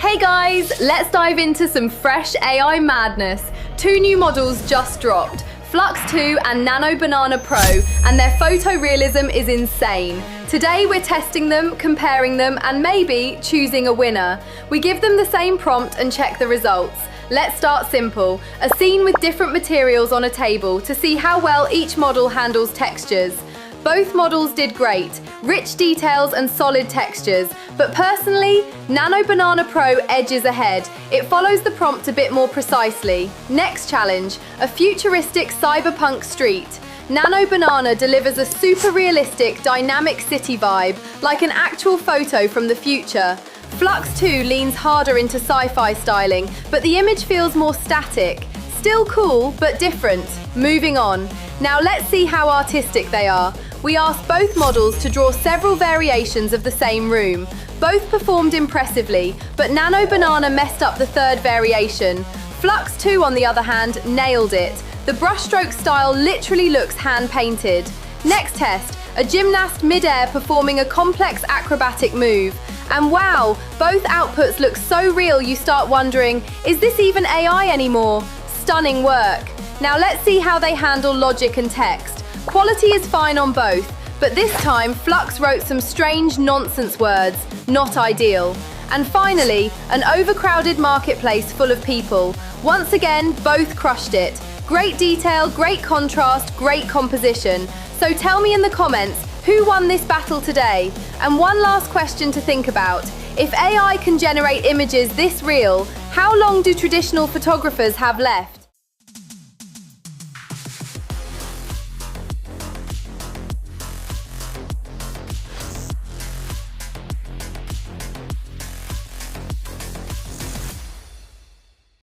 Hey guys, let's dive into some fresh AI madness. Two new models just dropped, FLUX.2 and Nano Banana Pro, and their photorealism is insane. Today we're testing them, comparing them, and maybe choosing a winner. We give them the same prompt and check the results. Let's start simple, a scene with different materials on a table to see how well each model handles textures. Both models did great, rich details and solid textures, but personally, Nano Banana Pro edges ahead. It follows the prompt a bit more precisely. Next challenge, a futuristic cyberpunk street. Nano Banana delivers a super realistic, dynamic city vibe, like an actual photo from the future. FLUX.2 leans harder into sci-fi styling, but the image feels more static. Still cool, but different. Moving on. Now let's see how artistic they are. We asked both models to draw several variations of the same room. Both performed impressively, but Nano Banana messed up the third variation. FLUX.2, on the other hand, nailed it. The brushstroke style literally looks hand-painted. Next test, a gymnast mid-air performing a complex acrobatic move. And wow, both outputs look so real you start wondering, is this even AI anymore? Stunning work. Now let's see how they handle logic and text. Quality is fine on both, but this time Flux wrote some strange nonsense words, not ideal. And finally, an overcrowded marketplace full of people. Once again, both crushed it. Great detail, great contrast, great composition. So tell me in the comments, who won this battle today? And one last question to think about. If AI can generate images this real, how long do traditional photographers have left?